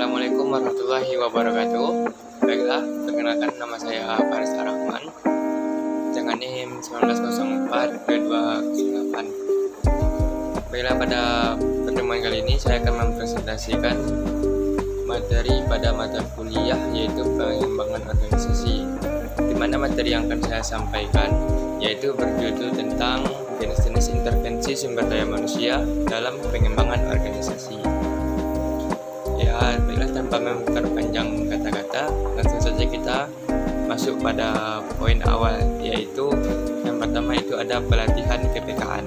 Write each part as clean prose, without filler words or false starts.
Assalamualaikum warahmatullahi wabarakatuh. Baiklah, perkenalkan nama saya Faris Ar-Rahman dengan NIM 1904-2208. Baiklah, pada pertemuan kali ini saya akan mempresentasikan materi pada mata kuliah yaitu pengembangan organisasi, di mana materi yang akan saya sampaikan yaitu berjudul tentang jenis-jenis intervensi sumber daya manusia dalam pengembangan organisasi. Ya, baiklah, tanpa memperpanjang kata-kata, langsung saja kita masuk pada poin awal, yaitu yang pertama itu ada pelatihan KPKan,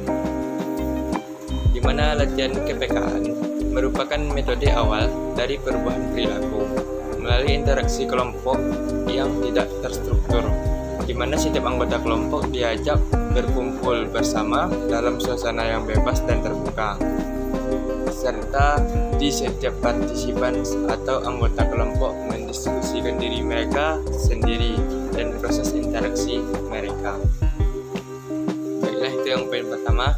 di mana latihan KPKan merupakan metode awal dari perubahan perilaku melalui interaksi kelompok yang tidak terstruktur, di mana setiap anggota kelompok diajak berkumpul bersama dalam suasana yang bebas dan terbuka, serta di setiap partisipan atau anggota kelompok mendiskusikan diri mereka sendiri dan proses interaksi mereka. Baiklah, itu yang poin pertama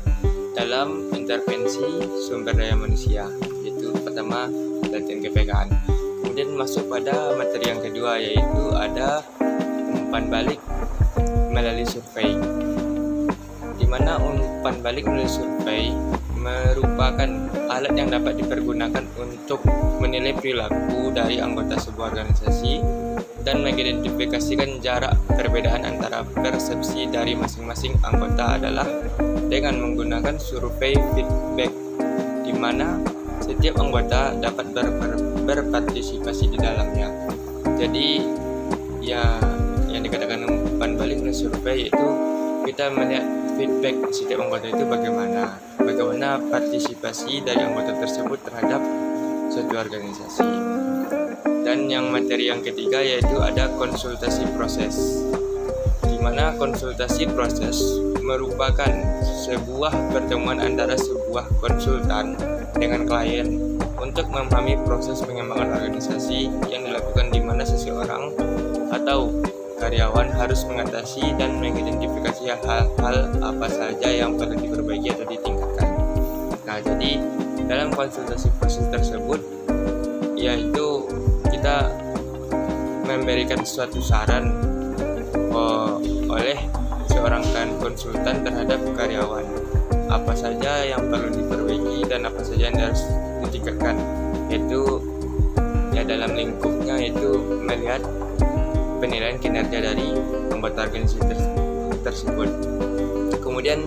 dalam intervensi sumber daya manusia, yaitu pertama latihan KPKan. Kemudian masuk pada materi yang kedua, yaitu ada umpan balik melalui survei, di mana umpan balik melalui survei merupakan alat yang dapat dipergunakan untuk menilai perilaku dari anggota sebuah organisasi dan mengidentifikasikan jarak perbedaan antara persepsi dari masing-masing anggota adalah dengan menggunakan survei feedback, di mana setiap anggota dapat berpartisipasi di dalamnya. Jadi ya, yang dikatakan umpan balik melalui survei yaitu kita melihat feedback setiap anggota itu bagaimana partisipasi dari anggota tersebut terhadap suatu organisasi. Dan yang materi yang ketiga yaitu ada konsultasi proses, di mana konsultasi proses merupakan sebuah pertemuan antara sebuah konsultan dengan klien untuk memahami proses pengembangan organisasi yang dilakukan, di mana seseorang atau karyawan harus mengatasi dan mengidentifikasi hal-hal apa saja yang perlu diperbaiki atau ditingkatkan. Nah, jadi dalam konsultasi proses tersebut yaitu kita memberikan suatu saran oleh seorang konsultan terhadap karyawan, apa saja yang perlu diperbaiki dan apa saja yang harus ditingkatkan, yaitu ya dalam lingkupnya itu melihat penilaian kinerja dari anggota organisasi tersebut. Kemudian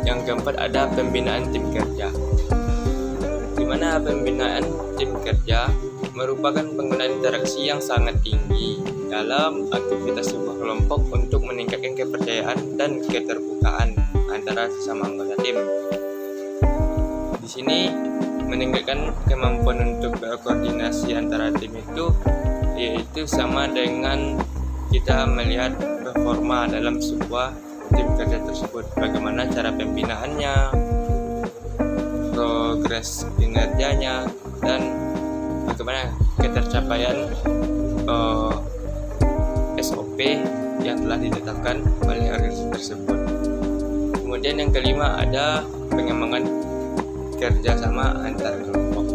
yang keempat ada pembinaan tim kerja, di mana pembinaan tim kerja merupakan penggunaan interaksi yang sangat tinggi dalam aktivitas sebuah kelompok untuk meningkatkan kepercayaan dan keterbukaan antara sesama anggota tim. Di sini meningkatkan kemampuan untuk berkoordinasi antara tim itu yaitu sama dengan kita melihat performa dalam sebuah tim kerja tersebut, bagaimana cara pembinaannya, progres kinerjanya, dan bagaimana ketercapaian SOP yang telah ditetapkan oleh organisasi tersebut. Kemudian yang kelima ada pengembangan kerjasama antar kelompok.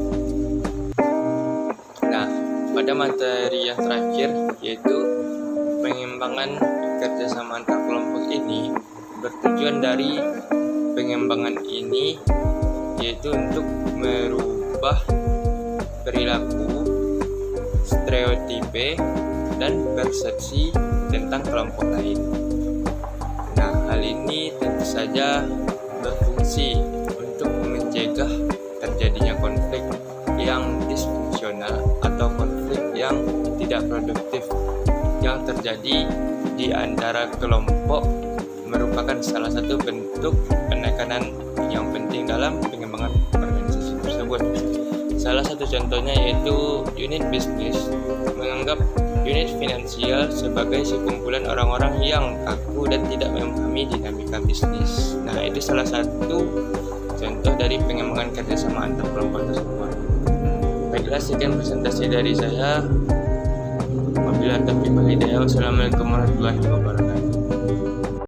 Nah, pada materi yang terakhir yaitu pengembangan kerjasama antar kelompok ini, bertujuan dari pengembangan ini yaitu untuk merubah perilaku, stereotipe, dan persepsi tentang kelompok lain. Nah, hal ini tentu saja berfungsi untuk mencegah terjadinya konflik yang disfungsional atau konflik yang tidak produktif yang terjadi di antara kelompok, merupakan salah satu bentuk penekanan yang penting dalam pengembangan organisasi tersebut. Salah satu contohnya yaitu unit bisnis menganggap unit finansial sebagai sekumpulan orang-orang yang kaku dan tidak memahami dinamika bisnis. Nah, itu salah satu contoh dari pengembangan kerjasama antar kelompok tersebut. Baiklah, sekian presentasi dari saya. Wabillahi taufiq wal hidayah. Wassalamualaikum warahmatullahi wabarakatuh.